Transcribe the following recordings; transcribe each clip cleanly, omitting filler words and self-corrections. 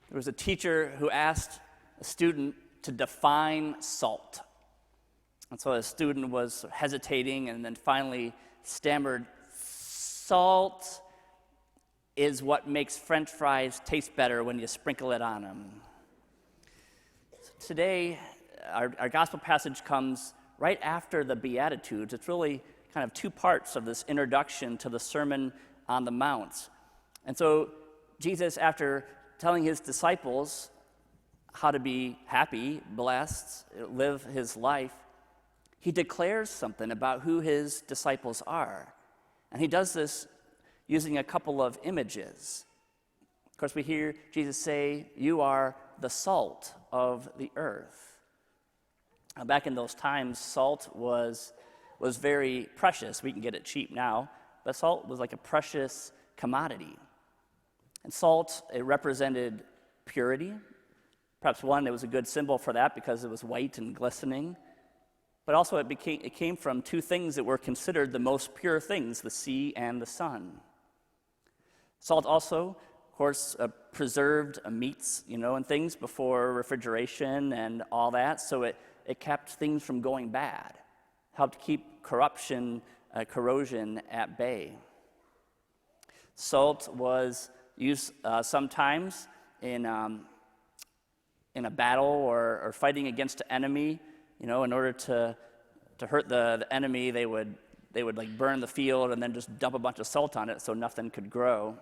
There was a teacher who asked a student to define salt. And so the student was hesitating and then finally stammered, "Salt is what makes French fries taste better when you sprinkle it on them." So today, our gospel passage comes right after the Beatitudes. It's really kind of two parts of this introduction to the Sermon on the Mount. And so Jesus, after telling his disciples how to be happy, blessed, live his life, he declares something about who his disciples are. And he does this using a couple of images. Of course, we hear Jesus say, "You are the salt of the earth." Now, back in those times, salt was very precious. We can get it cheap now, but salt was like a precious commodity. And salt, it represented purity. Perhaps one, it was a good symbol for that because it was white and glistening. But also it came from two things that were considered the most pure things, the sea and the sun. Salt also, of course, preserved meats, and things before refrigeration and all that, so it kept things from going bad, helped keep corruption, corrosion at bay. Salt was used sometimes in a battle or fighting against an enemy. In order to hurt the enemy, they would like burn the field and then just dump a bunch of salt on it so nothing could grow.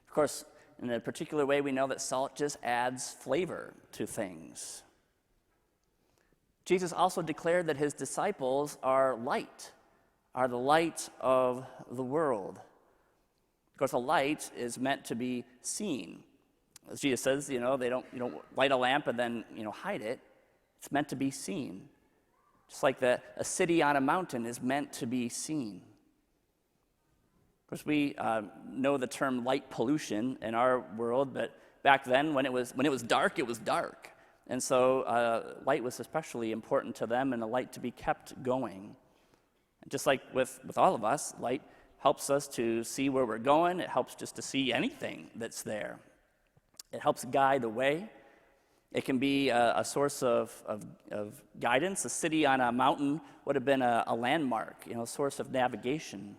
Of course, in a particular way, we know that salt just adds flavor to things. Jesus also declared that his disciples are the light of the world. Of course, a light is meant to be seen. As Jesus says, they don't light a lamp and then, hide it. It's meant to be seen. Just like a city on a mountain is meant to be seen. Of course, we know the term light pollution in our world, but back then, when it was dark, it was dark. And so light was especially important to them, and the light to be kept going. And just like with all of us, light helps us to see where we're going. It helps just to see anything that's there. It helps guide the way. It can be a source of guidance. A city on a mountain would have been a landmark, a source of navigation.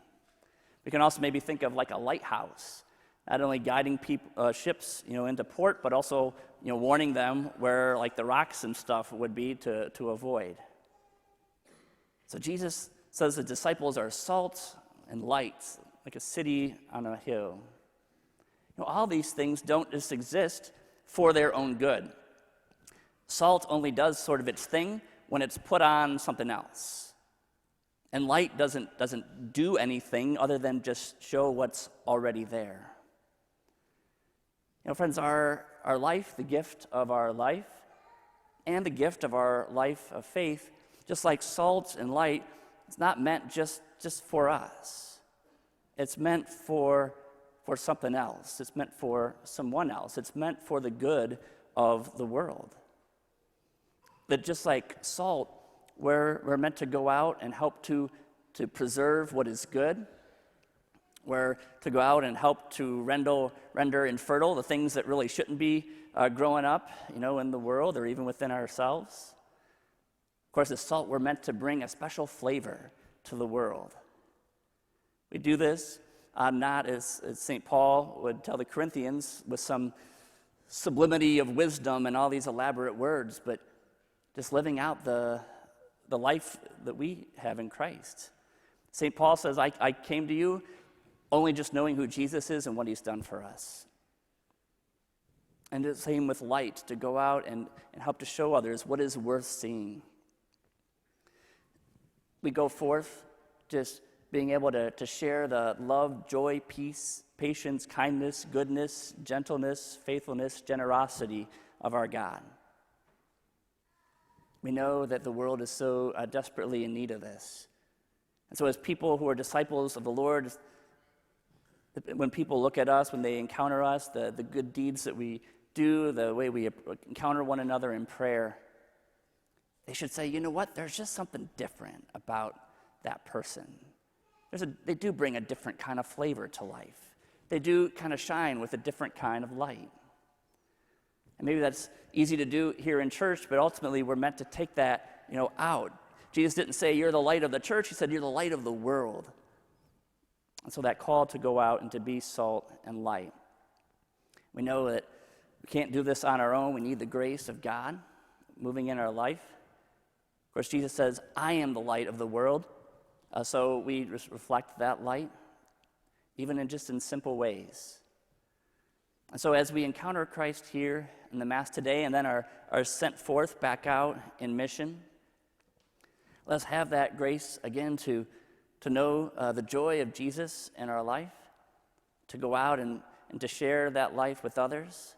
We can also maybe think of like a lighthouse, not only guiding ships, into port, but also, warning them where like the rocks and stuff would be to avoid. So Jesus says the disciples are salt and light, like a city on a hill. All these things don't just exist for their own good. Salt only does sort of its thing when it's put on something else. And light doesn't do anything other than just show what's already there. Friends, our life, the gift of our life, and the gift of our life of faith, just like salt and light, it's not meant just for us. It's meant for something else. It's meant for someone else. It's meant for the good of the world. That just like salt, we're meant to go out and help to preserve what is good. We're to go out and help to render infertile the things that really shouldn't be growing up, in the world or even within ourselves. Of course, as salt, we're meant to bring a special flavor to the world. We do this not as St. Paul would tell the Corinthians with some sublimity of wisdom and all these elaborate words, but just living out the life that we have in Christ. St. Paul says, I came to you only just knowing who Jesus is and what he's done for us. And the same with light, to go out and help to show others what is worth seeing. We go forth just being able to share the love, joy, peace, patience, kindness, goodness, gentleness, faithfulness, generosity of our God. We know that the world is so desperately in need of this. And so as people who are disciples of the Lord, when people look at us, when they encounter us, the good deeds that we do, the way we encounter one another in prayer, they should say, you know what, there's just something different about that person. They do bring a different kind of flavor to life. They do kind of shine with a different kind of light. And maybe that's easy to do here in church, but ultimately we're meant to take that, out. Jesus didn't say you're the light of the church. He said you're the light of the world. And so that call to go out and to be salt and light. We know that we can't do this on our own. We need the grace of God moving in our life. Of course, Jesus says, I am the light of the world. So we reflect that light, even in simple ways. And so as we encounter Christ here in the Mass today and then are sent forth back out in mission, let's have that grace again to know the joy of Jesus in our life, to go out and to share that life with others,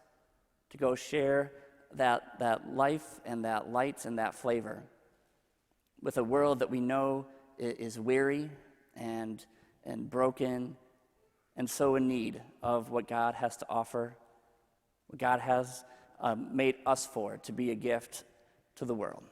to go share that life and that light and that flavor with a world that we know is weary and broken and so in need of what God has to offer, what God has made us for, to be a gift to the world.